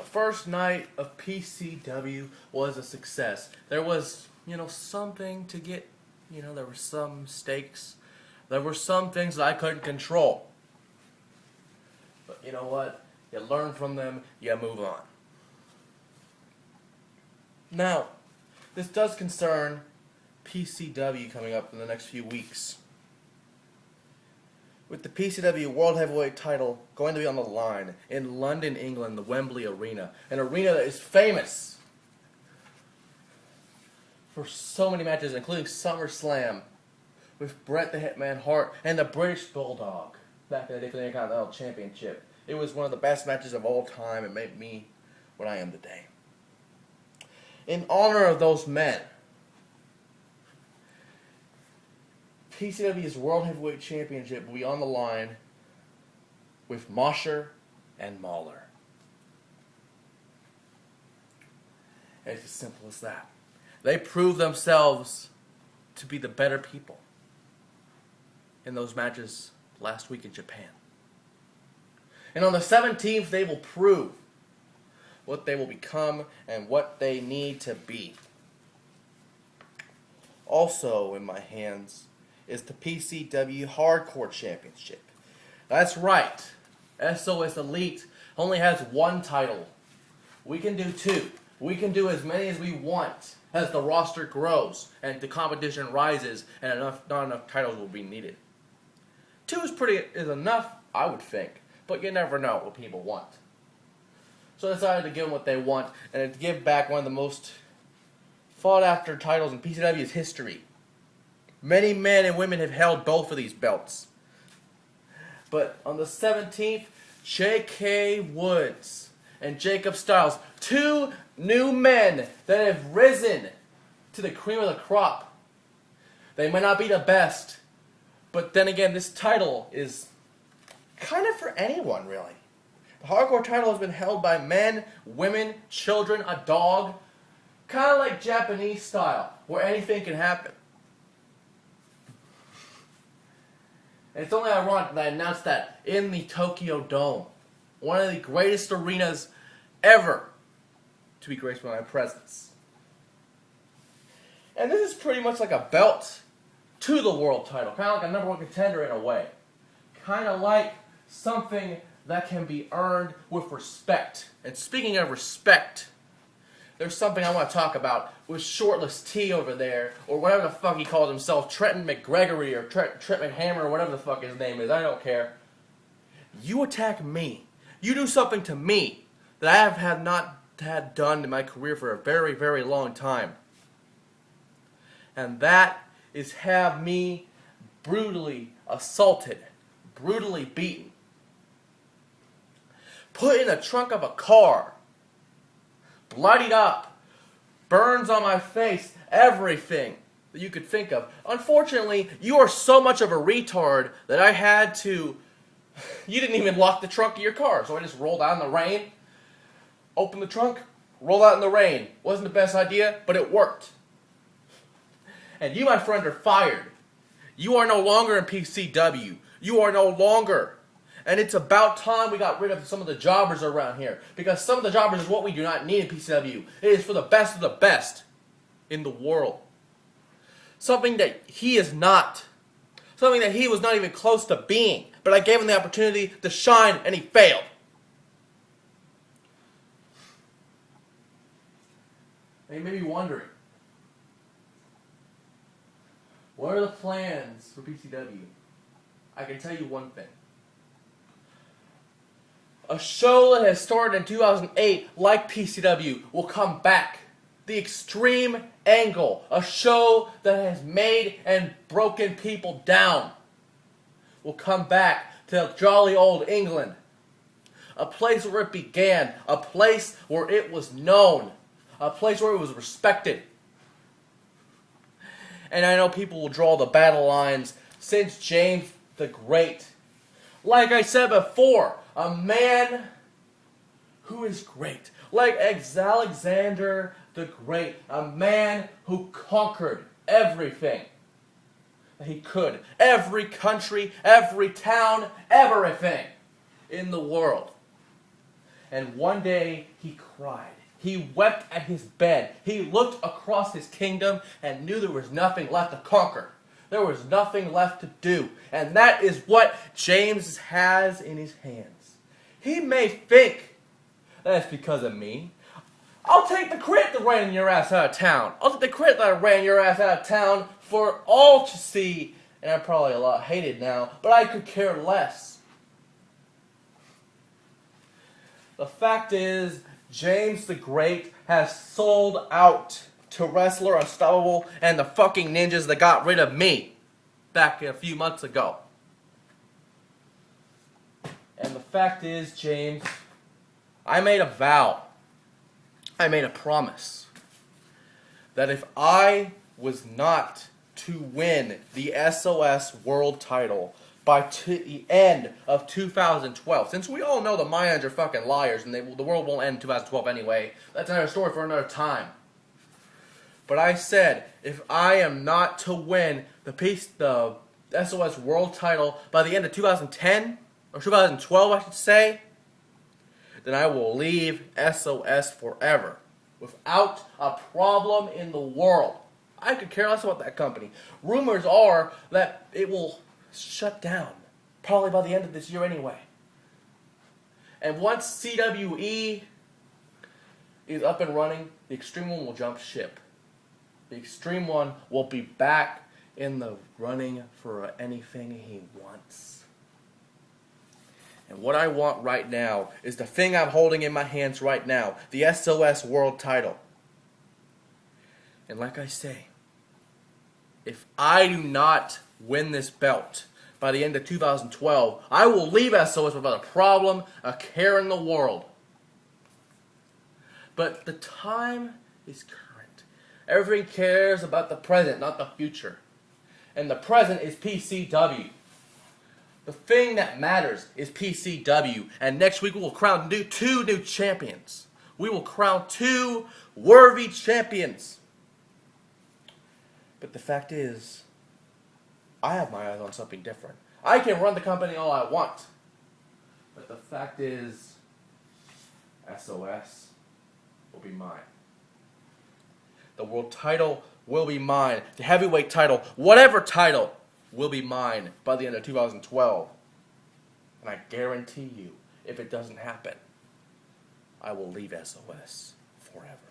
First night of PCW was a success. There was, something to get, there were some mistakes. There were some things that I couldn't control. But you know what? You learn from them, you move on. Now, this does concern PCW coming up in the next few weeks. With the PCW World Heavyweight title going to be on the line in London, England, the Wembley Arena. An arena that is famous for so many matches, including SummerSlam with Bret the Hitman Hart and the British Bulldog back in the day for the Intercontinental Championship. It was one of the best matches of all time. It made me what I am today. In honor of those men, PCW's World Heavyweight Championship will be on the line with Mosher and Mahler. And it's as simple as that. They proved themselves to be the better people in those matches last week in Japan. And on the 17th, they will prove what they will become and what they need to be. Also in my hands is the PCW Hardcore Championship. That's right. SOS Elite only has one title. We can do two. We can do as many as we want as the roster grows and the competition rises and not enough titles will be needed. Two is enough, I would think, but you never know what people want. So I decided to give them what they want and to give back one of the most fought after titles in PCW's history. Many men and women have held both of these belts. But on the 17th, J.K. Woods and Jacob Styles, two new men that have risen to the cream of the crop. They might not be the best, but then again, this title is kind of for anyone, really. The Hardcore title has been held by men, women, children, a dog, kind of like Japanese style, where anything can happen. And it's only ironic that I announced that in the Tokyo Dome, one of the greatest arenas ever to be graced by my presence. And this is pretty much like a belt to the world title, kind of like a number one contender in a way. Kind of like something that can be earned with respect. And speaking of respect, there's something I want to talk about with Shortless T over there, or whatever the fuck he calls himself, Trenton McGregory, or Trent McHammer, or whatever the fuck his name is, I don't care. You attack me. You do something to me that I have not had done in my career for a very, very long time. And that is have me brutally assaulted, brutally beaten, put in the trunk of a car, bloodied up, burns on my face, everything that you could think of. Unfortunately, you are so much of a retard that I had to... You didn't even lock the trunk of your car, so I just rolled out in the rain, opened the trunk, rolled out in the rain. Wasn't the best idea, but it worked. And you, my friend, are fired. You are no longer in PCW. You are no longer. And it's about time we got rid of some of the jobbers around here. Because some of the jobbers is what we do not need in PCW. It is for the best of the best in the world. Something that he is not. Something that he was not even close to being. But I gave him the opportunity to shine, and he failed. And you may be wondering, what are the plans for PCW? I can tell you one thing. A show that has started in 2008, like PCW, will come back. The Extreme Angle, a show that has made and broken people down, will come back to jolly old England. A place where it began, a place where it was known, a place where it was respected. And I know people will draw the battle lines since James the Great. Like I said before, a man who is great. Like Alexander the Great, a man who conquered everything that he could. Every country, every town, everything in the world. And one day he cried. He wept at his bed. He looked across his kingdom and knew there was nothing left to conquer. There was nothing left to do. And that is what James has in his hands. He may think that it's because of me. I'll take the credit that ran your ass out of town. I'll take the credit that I ran your ass out of town for all to see. And I'm probably a lot hated now, but I could care less. The fact is, James the Great has sold out to Wrestler Unstoppable and the fucking ninjas that got rid of me back a few months ago. And the fact is, James, I made a vow. I made a promise that if I was not to win the SOS World title by the end of 2012, since we all know the Mayans are fucking liars and the world won't end in 2012 anyway, that's another story for another time. But I said, if I am not to win the SOS World title by the end of 2010, or 2012 I should say, then I will leave SOS forever, without a problem in the world. I could care less about that company. Rumors are that it will shut down, probably by the end of this year anyway. And once CWE is up and running, the Extreme One will jump ship. The Extreme One will be back in the running for anything he wants. And what I want right now is the thing I'm holding in my hands right now, the SOS World title. And like I say, if I do not win this belt by the end of 2012, I will leave SOS without a problem, a care in the world. But the time is current. Everything cares about the present, not the future. And the present is PCW. The thing that matters is PCW. And next week we will crown two new champions. We will crown 2 worthy champions. But the fact is, I have my eyes on something different. I can run the company all I want. But the fact is, SOS will be mine. The world title will be mine. The heavyweight title, whatever title, will be mine by the end of 2012. And I guarantee you, if it doesn't happen, I will leave SOS forever.